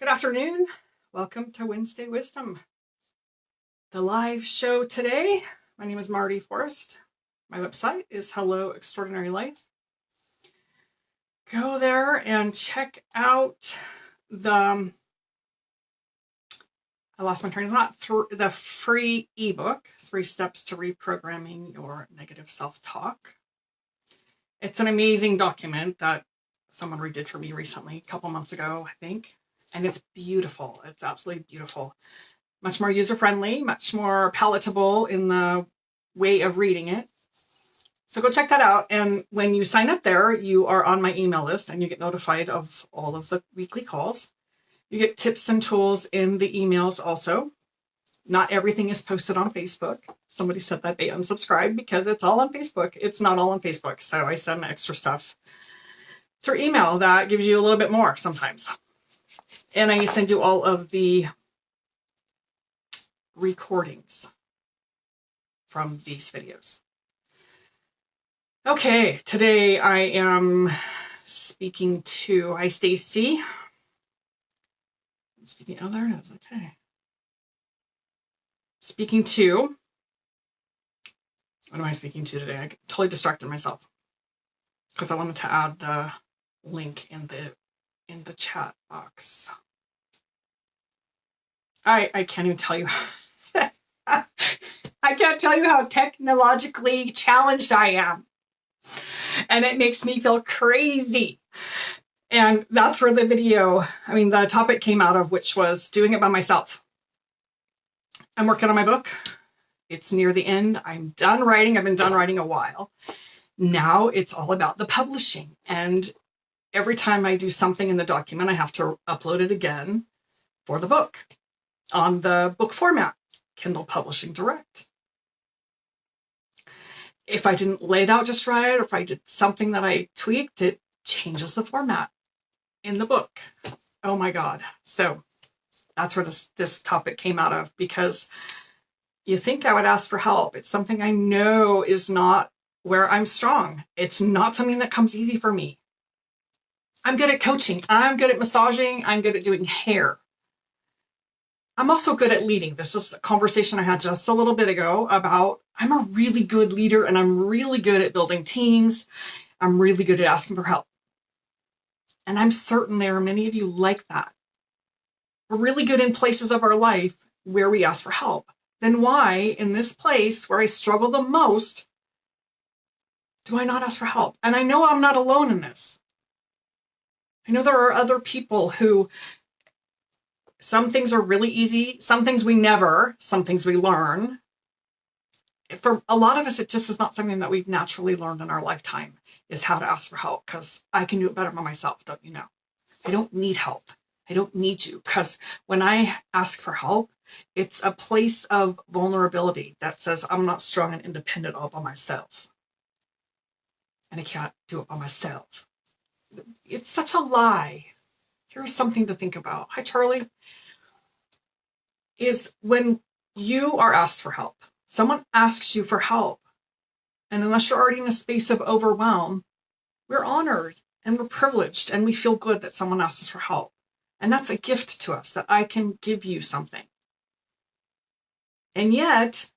Good afternoon. Welcome to Wednesday Wisdom. The live show today. My name is Marty Forrest. My website is Hello Extraordinary Life. Go there and check out I lost my train of thought, the free ebook, 3 Steps to Reprogramming Your Negative Self-Talk. It's an amazing document that someone redid for me recently, a couple months ago, I think. And it's beautiful. It's absolutely beautiful. Much more user-friendly, much more palatable in the way of reading it. So go check that out. And when you sign up there, you are on my email list and you get notified of all of the weekly calls. You get tips and tools in the emails also. Not everything is posted on Facebook. Somebody said that they unsubscribed because it's all on Facebook. It's not all on Facebook. So I send extra stuff through email that gives you a little bit more sometimes. And I send you all of the recordings from these videos. Okay, today I am speaking to, hi Stacy. Oh, there it is, okay. Speaking to, what am I speaking to today? I totally distracted myself because I wanted to add the link in the chat box. I can't even tell you. I can't tell you how technologically challenged I am. And it makes me feel crazy. And that's where the topic came out of, which was doing it by myself. I'm working on my book. It's near the end. I'm done writing. I've been done writing a while. Now it's all about the publishing. And every time I do something in the document, I have to upload it again for the book on the book format, Kindle Publishing Direct. If I didn't lay it out just right, or if I did something that I tweaked, it changes the format in the book. Oh my God. So that's where this topic came out of, because you think I would ask for help. It's something I know is not where I'm strong. It's not something that comes easy for me. I'm good at coaching. I'm good at massaging. I'm good at doing hair. I'm also good at leading. This is a conversation I had just a little bit ago about I'm a really good leader and I'm really good at building teams. I'm really good at asking for help. And I'm certain there are many of you like that. We're really good in places of our life where we ask for help. Then why, in this place where I struggle the most, do I not ask for help? And I know I'm not alone in this. I know there are other people who, some things are really easy, some things we never, some things we learn. For a lot of us, it just is not something that we've naturally learned in our lifetime, is how to ask for help, because I can do it better by myself, don't you know? I don't need help. I don't need you, because when I ask for help, it's a place of vulnerability that says I'm not strong and independent all by myself. And I can't do it by myself. It's such a lie. Here's something to think about. Hi, Charlie. Is when you are asked for help, someone asks you for help, and unless you're already in a space of overwhelm, we're honored and we're privileged and we feel good that someone asks us for help. And that's a gift to us, that I can give you something. And yet,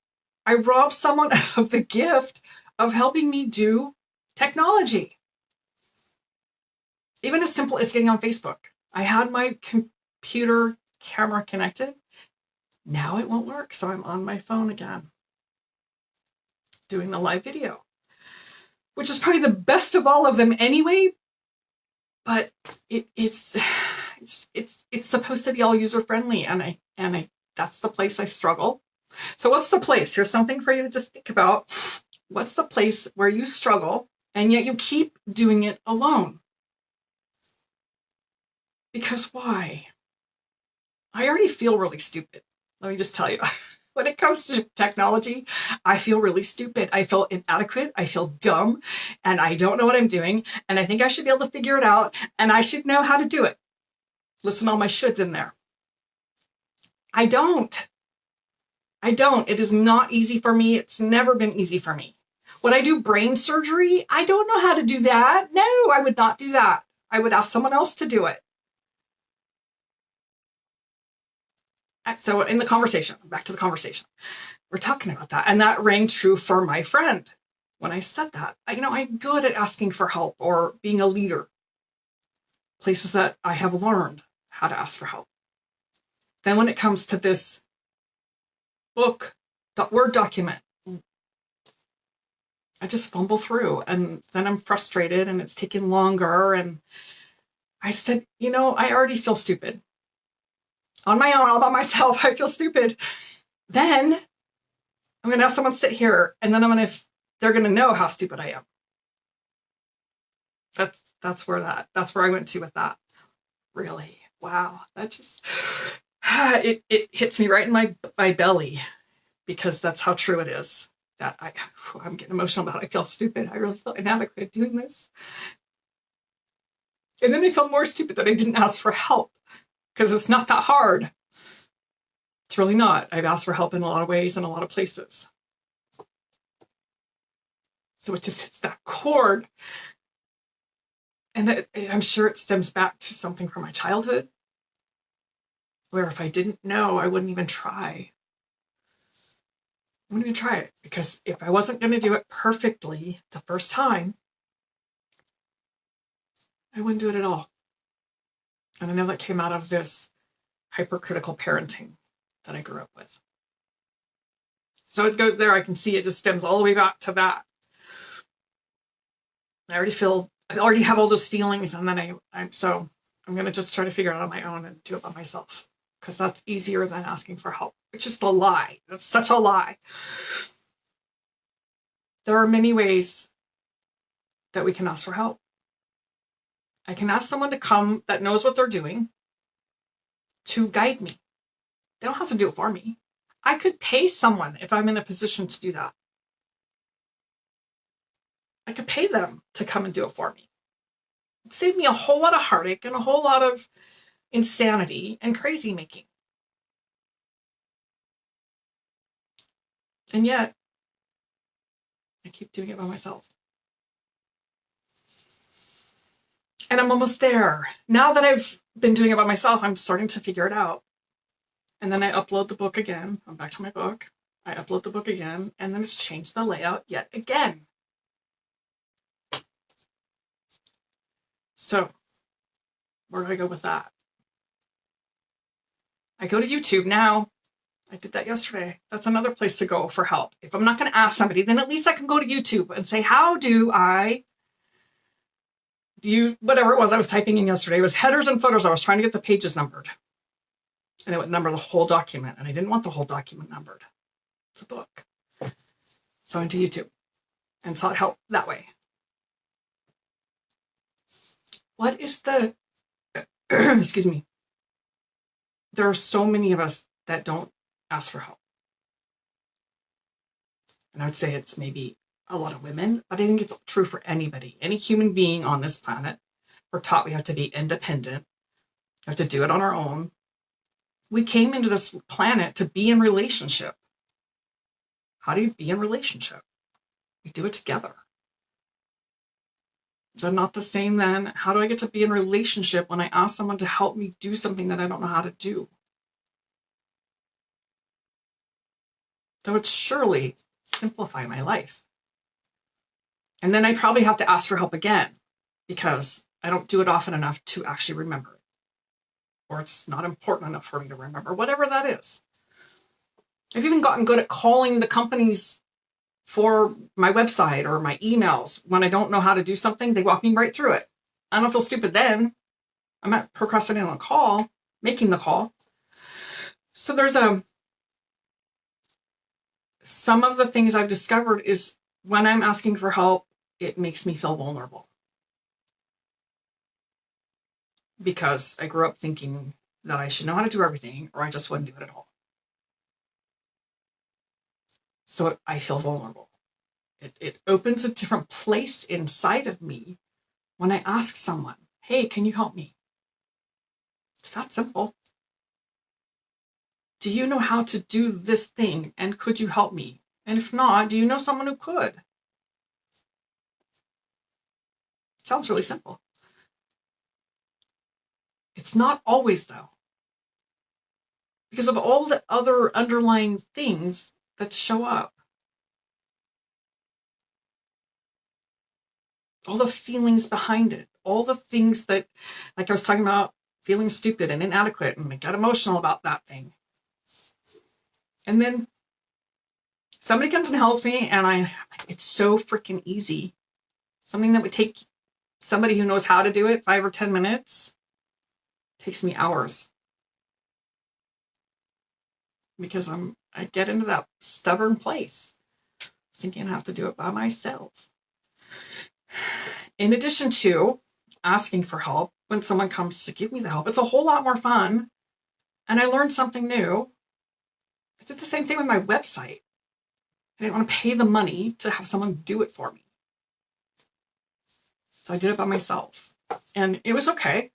I rob someone of the gift of helping me do technology. Even as simple as getting on Facebook. I had my computer camera connected. Now it won't work, so I'm on my phone again, doing the live video, which is probably the best of all of them anyway. But it's supposed to be all user friendly, and I that's the place I struggle. So what's the place? Here's something for you to just think about. What's the place where you struggle and yet you keep doing it alone? Because why? I already feel really stupid. Let me just tell you. When it comes to technology, I feel really stupid. I feel inadequate. I feel dumb. And I don't know what I'm doing. And I think I should be able to figure it out. And I should know how to do it. Listen to all my shoulds in there. I don't. It is not easy for me. It's never been easy for me. When I do brain surgery, I don't know how to do that. No, I would not do that. I would ask someone else to do it. So in the conversation, back to the conversation, we're talking about that. And that rang true for my friend. When I said that, I'm good at asking for help or being a leader. Places that I have learned how to ask for help. Then when it comes to this book, Word document, I just fumble through, and then I'm frustrated and it's taking longer. And I said, I already feel stupid. On my own, all by myself, I feel stupid. Then I'm going to have someone sit here, and then they're going to know how stupid I am. That's where I went to with that. Really? Wow. That just, it hits me right in my belly, because that's how true it is. That I'm getting emotional about it. I feel stupid. I really feel inadequate doing this. And then I felt more stupid that I didn't ask for help, because it's not that hard. It's really not. I've asked for help in a lot of ways in a lot of places. So it just hits that chord. And I'm sure it stems back to something from my childhood, where if I didn't know, I wouldn't even try. I wouldn't even try it, because if I wasn't going to do it perfectly the first time, I wouldn't do it at all. And I know that came out of this hypercritical parenting that I grew up with. So it goes there. I can see it just stems all the way back to that. I already have all those feelings, and then I'm going to just try to figure it out on my own and do it by myself, because that's easier than asking for help, which is the lie. That's such a lie. There are many ways that we can ask for help. I can ask someone to come that knows what they're doing to guide me. They don't have to do it for me. I could pay someone if I'm in a position to do that. I could pay them to come and do it for me. It'd save me a whole lot of heartache and a whole lot of insanity and crazy making. And yet, I keep doing it by myself. And I'm almost there. Now that I've been doing it by myself, I'm starting to figure it out. And then I upload the book again. I'm back to my book. I upload the book again, and then it's changed the layout yet again. So, where do I go with that? I go to YouTube now. I did that yesterday. That's another place to go for help. If I'm not going to ask somebody, then at least I can go to YouTube and say, how do whatever it was I was typing in yesterday. It was headers and footers. I was trying to get the pages numbered. And it would number the whole document. And I didn't want the whole document numbered. It's a book. So I went to YouTube and sought help that way. What is the, excuse me. There are so many of us that don't ask for help. And I would say it's maybe a lot of women, but I think it's true for anybody. Any human being on this planet, we're taught we have to be independent. We have to do it on our own. We came into this planet to be in relationship. How do you be in relationship? We do it together. Is that not the same then? How do I get to be in relationship when I ask someone to help me do something that I don't know how to do? That would surely simplify my life. And then I probably have to ask for help again, because I don't do it often enough to actually remember it. Or it's not important enough for me to remember, whatever that is. I've even gotten good at calling the companies for my website or my emails. When I don't know how to do something, they walk me right through it. I don't feel stupid then. I'm not procrastinating on the call, making the call. So there's some of the things I've discovered is when I'm asking for help, it makes me feel vulnerable. Because I grew up thinking that I should know how to do everything, or I just wouldn't do it at all. So I feel vulnerable. It opens a different place inside of me when I ask someone, hey, can you help me? It's that simple. Do you know how to do this thing, and could you help me? And if not, do you know someone who could? It sounds really simple. It's not always, though. because of all the other underlying things that show up. All the feelings behind it, all the things that, like I was talking about, feeling stupid and inadequate, and I get emotional about that thing. And then somebody comes and helps me, and it's so freaking easy. Something that would take somebody who knows how to do it 5 or 10 minutes takes me hours. Because I get into that stubborn place, thinking I have to do it by myself. In addition to asking for help, when someone comes to give me the help, it's a whole lot more fun. And I learned something new. I did the same thing with my website. I didn't want to pay the money to have someone do it for me. So I did it by myself. And it was okay.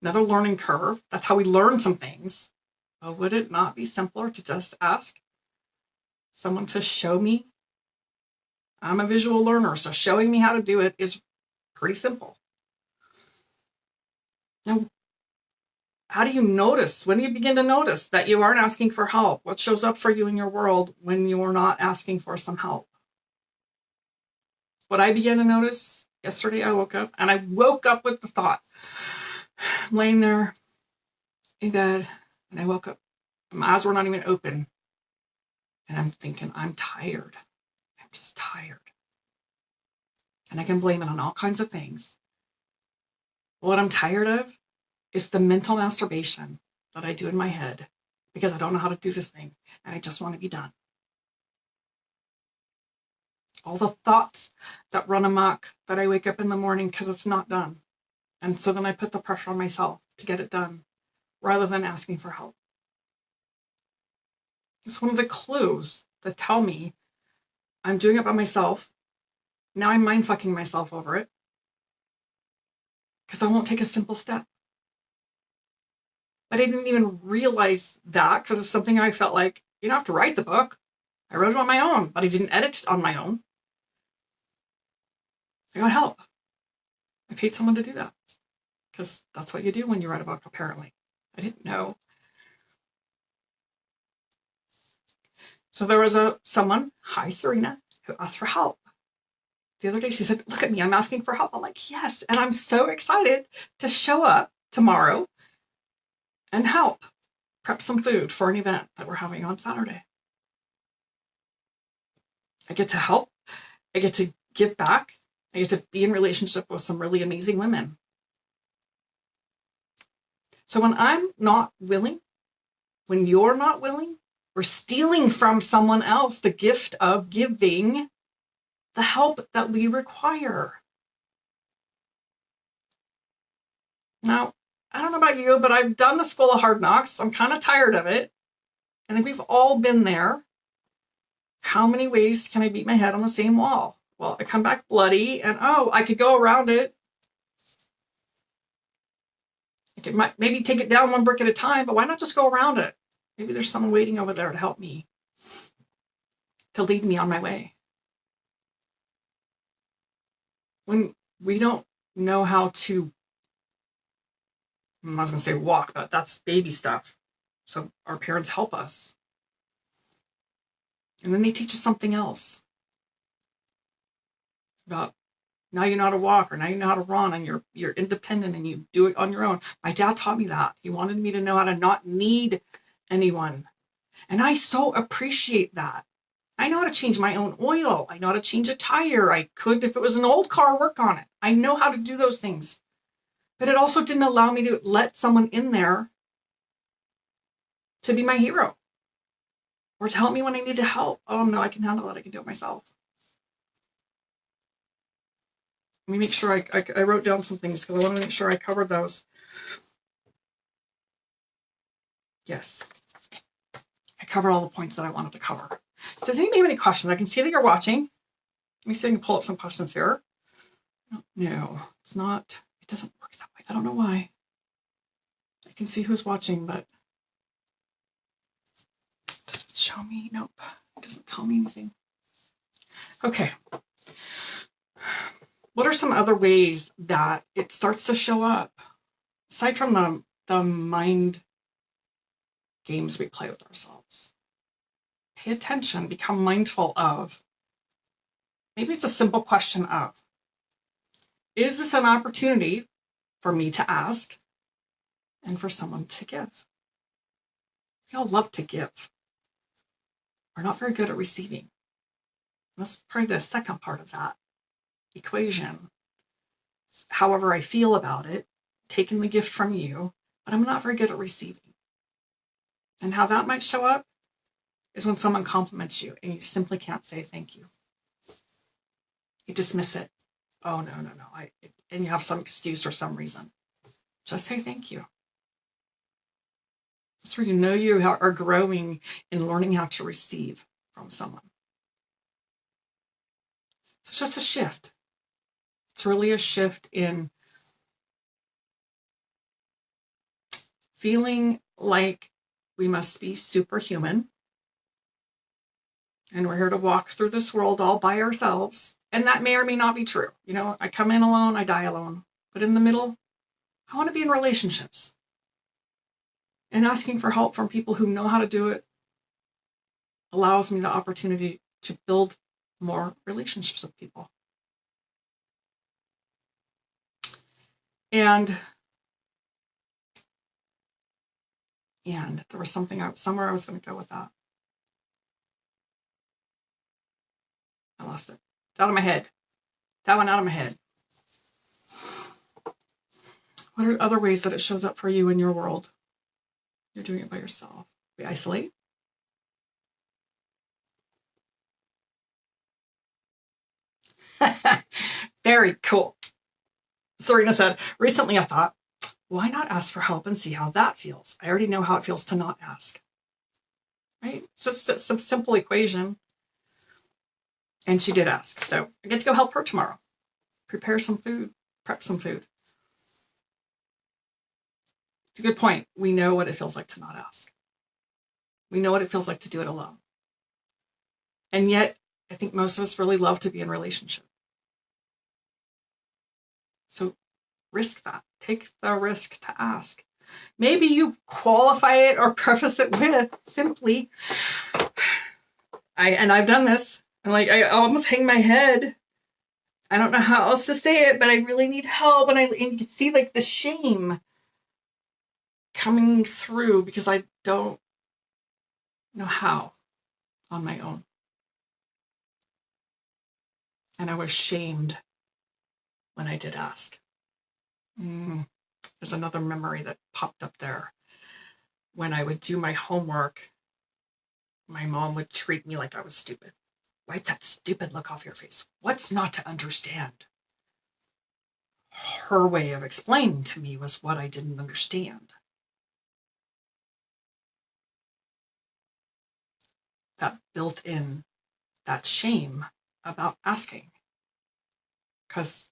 Another learning curve. That's how we learn some things. But would it not be simpler to just ask someone to show me? I'm a visual learner, so showing me how to do it is pretty simple. Now, how do you notice? When do you begin to notice that you aren't asking for help? What shows up for you in your world when you're not asking for some help? What I began to notice yesterday, I woke up with the thought. I'm laying there in bed, and I woke up. My eyes were not even open. And I'm thinking, I'm tired. I'm just tired. And I can blame it on all kinds of things. What I'm tired of is the mental masturbation that I do in my head because I don't know how to do this thing and I just want to be done. All the thoughts that run amok that I wake up in the morning because it's not done. And so then I put the pressure on myself to get it done rather than asking for help. It's one of the clues that tell me I'm doing it by myself. Now I'm mind fucking myself over it because I won't take a simple step. But I didn't even realize that because it's something I felt like, you don't have to write the book. I wrote it on my own, but I didn't edit it on my own. I got help. I paid someone to do that because that's what you do when you write a book, apparently. I didn't know. So there was someone, hi Serena, who asked for help. The other day she said, look at me, I'm asking for help. I'm like, yes. And I'm so excited to show up tomorrow and help prep some food for an event that we're having on Saturday. I get to help. I get to give back. I get to be in relationship with some really amazing women. So when I'm not willing, when you're not willing, we're stealing from someone else the gift of giving the help that we require. Now, I don't know about you, but I've done the School of Hard Knocks. I'm kind of tired of it. I think we've all been there. How many ways can I beat my head on the same wall? Well, I come back bloody and, I could go around it. I could maybe take it down one brick at a time, but why not just go around it? Maybe there's someone waiting over there to help me, to lead me on my way. When we don't know how to, I was going to say walk, but that's baby stuff. So our parents help us. And then they teach us something else about now you know how to walk, or now you know how to run, and you're independent and you do it on your own. My dad taught me that. He wanted me to know how to not need anyone. And I so appreciate that. I know how to change my own oil. I know how to change a tire. I could, if it was an old car, work on it. I know how to do those things. But it also didn't allow me to let someone in there to be my hero or to help me when I needed help. Oh, no, I can handle it. I can do it myself. Let me make sure I wrote down some things because I want to make sure I covered those. Yes. I covered all the points that I wanted to cover. Does anybody have any questions? I can see that you're watching. Let me see if I can pull up some questions here. No, it's not. It doesn't work that way. I don't know why. I can see who's watching, but does it show me? Nope. It doesn't tell me anything. Okay. What are some other ways that it starts to show up? Aside from the mind games we play with ourselves. Pay attention, become mindful of. Maybe it's a simple question of, is this an opportunity for me to ask and for someone to give? We all love to give. We're not very good at receiving. That's probably the second part of that equation. However I feel about it, taking the gift from you, but I'm not very good at receiving. And how that might show up is when someone compliments you and you simply can't say thank you. You dismiss it. Oh, no. And you have some excuse or some reason. Just say thank you. That's where you know you are growing in learning how to receive from someone. So it's just a shift. It's really a shift in feeling like we must be superhuman and we're here to walk through this world all by ourselves. And that may or may not be true. You know, I come in alone, I die alone. But in the middle, I want to be in relationships. And asking for help from people who know how to do it allows me the opportunity to build more relationships with people. And there was somewhere I was going to go with that. I lost it. It's out of my head. That went out of my head. What are other ways that it shows up for you in your world? You're doing it by yourself. We isolate. Very cool. Serena said, recently I thought, why not ask for help and see how that feels? I already know how it feels to not ask. Right? So it's just some simple equation. And she did ask. So I get to go help her tomorrow. Prepare some food. Prep some food. It's a good point. We know what it feels like to not ask. We know what it feels like to do it alone. And yet, I think most of us really love to be in relationship. So risk that. Take the risk to ask. Maybe you qualify it or preface it with simply, I've done this. I almost hang my head. I don't know how else to say it, but I really need help. And you can see like the shame coming through because I don't know how on my own. And I was shamed when I did ask. There's another memory that popped up there. When I would do my homework, my mom would treat me like I was stupid. Wipe that stupid look off your face. What's not to understand? Her way of explaining to me was what I didn't understand. That built in that shame about asking. Because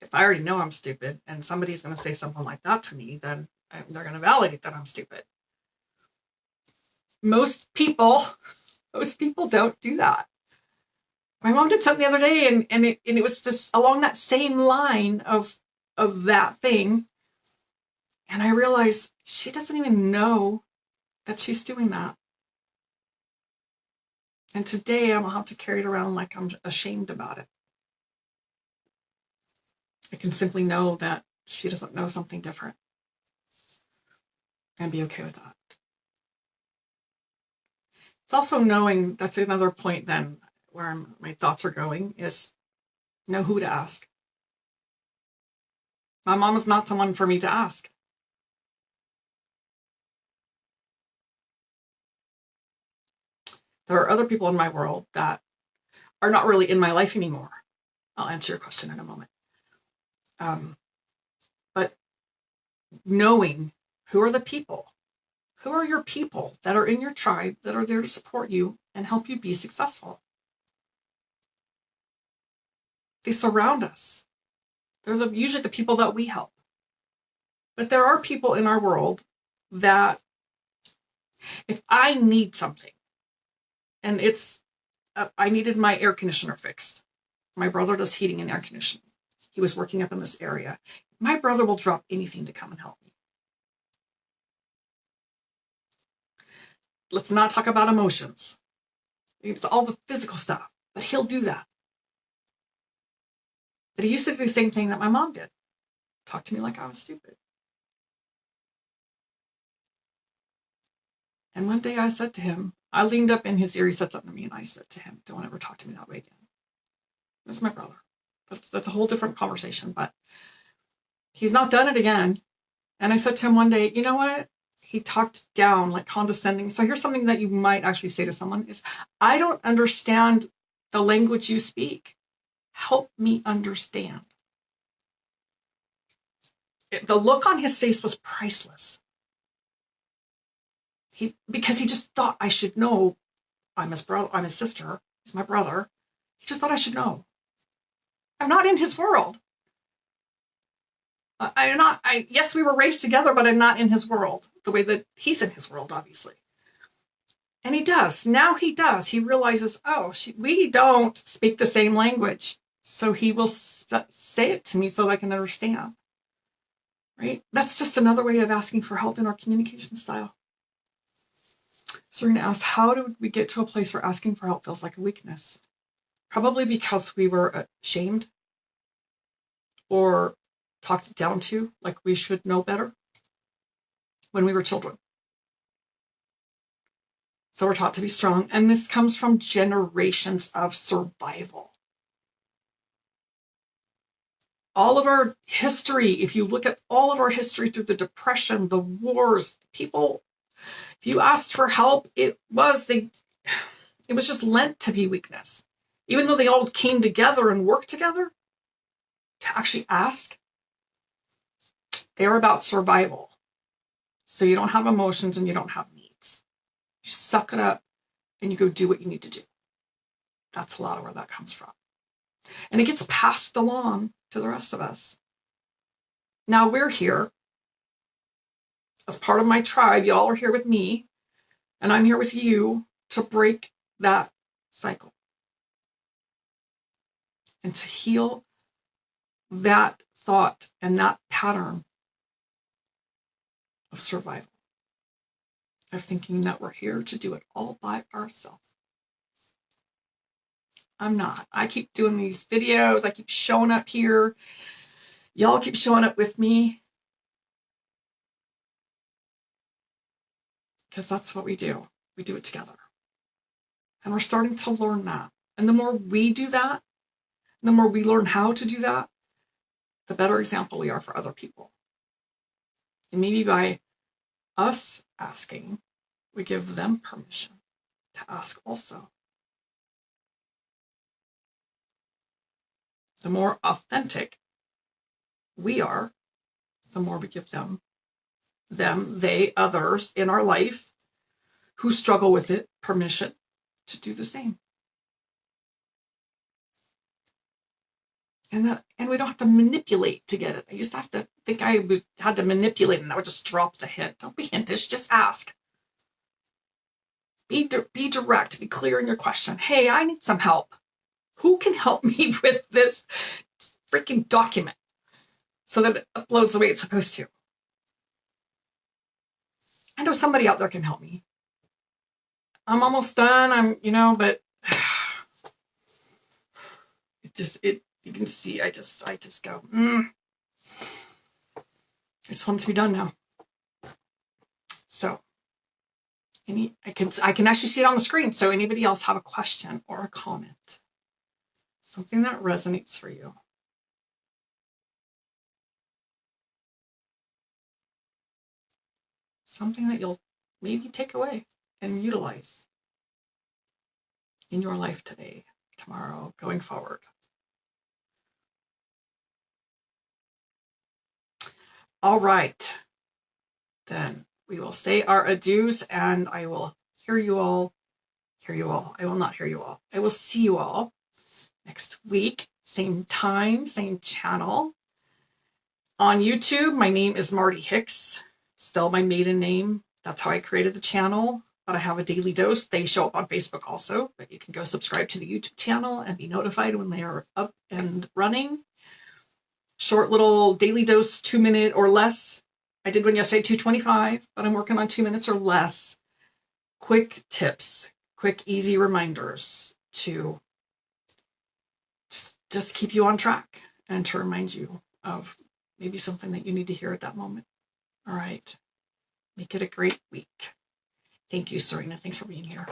if I already know I'm stupid and somebody's going to say something like that to me, then they're going to validate that I'm stupid. Most people don't do that. My mom did something the other day and it was this along that same line of that thing. And I realized she doesn't even know that she's doing that. And today I'm going to have to carry it around like I'm ashamed about it. I can simply know that she doesn't know something different and be okay with that. It's also knowing, that's another point then where my thoughts are going, is know who to ask. My mom is not someone for me to ask. There are other people in my world that are not really in my life anymore. I'll answer your question in a moment. But knowing who are the people, who are your people that are in your tribe that are there to support you and help you be successful. They surround us. They're usually the people that we help. But there are people in our world that if I need something, and it's, I needed my air conditioner fixed. My brother does heating and air conditioning. He was working up in this area. My brother will drop anything to come and help me. let's not talk about emotions. It's all the physical stuff, but he'll do that. But he used to do the same thing that my mom did. Talk to me like I was stupid. And one day I said to him, I leaned up in his ear, he said something to me, and I said to him, don't ever talk to me that way again. That's my brother. That's a whole different conversation, but he's not done it again. And I said to him one day, you know what? He talked down, like condescending. So here's something that you might actually say to someone is, I don't understand the language you speak. Help me understand. The look on his face was priceless. Because he just thought I should know. I'm his brother, I'm his sister, he's my brother. He just thought I should know. I'm not in his world. Yes, we were raised together, but I'm not in his world the way that he's in his world, obviously. And he does. Now he does. He realizes, we don't speak the same language. So he will say it to me so I can understand. Right? That's just another way of asking for help in our communication style. So we're going to ask, how do we get to a place where asking for help feels like a weakness? Probably because we were shamed or talked down to, like we should know better when we were children. So we're taught to be strong. And this comes from generations of survival. All of our history, if you look at all of our history through the Depression, the wars, people, if you asked for help, it was just lent to be weakness. Even though they all came together and worked together to actually ask, they were about survival. So you don't have emotions and you don't have needs. You suck it up and you go do what you need to do. That's a lot of where that comes from. And it gets passed along to the rest of us. Now we're here as part of my tribe. Y'all are here with me, and I'm here with you to break that cycle and to heal that thought and that pattern of survival, of thinking that we're here to do it all by ourselves. I'm not. I keep doing these videos. I keep showing up here. Y'all keep showing up with me. Because that's what we do. We do it together. And we're starting to learn that. And the more we do that, the more we learn how to do that, the better example we are for other people. And maybe by us asking, we give them permission to ask also. The more authentic we are, the more we give them, they, others in our life who struggle with it, permission to do the same. And we don't have to manipulate to get it. I used to have to think had to manipulate and I would just drop the hint. Don't be hintish, just ask. Be direct, be clear in your question. Hey, I need some help. Who can help me with this freaking document so that it uploads the way it's supposed to? I know somebody out there can help me. I'm almost done. But you can see, I just go, I just want it to be done now. So I can actually see it on the screen. So anybody else have a question or a comment? Something that resonates for you. Something that you'll maybe take away and utilize in your life today, tomorrow, going forward. All right. Then we will say our adieus, and I will hear you all. I will not hear you all. I will see you all next week, same time, same channel. On YouTube, my name is Marty Hicks. Still my maiden name. That's how I created the channel. But I have a daily dose. They show up on Facebook also. But you can go subscribe to the YouTube channel and be notified when they are up and running. Short little daily dose, 2 minute or less. I did one yesterday, 2:25, but I'm working on 2 minutes or less. quick tips, quick, easy reminders to just keep you on track and to remind you of maybe something that you need to hear at that moment. All right. Make it a great week. Thank you, Serena. Thanks for being here.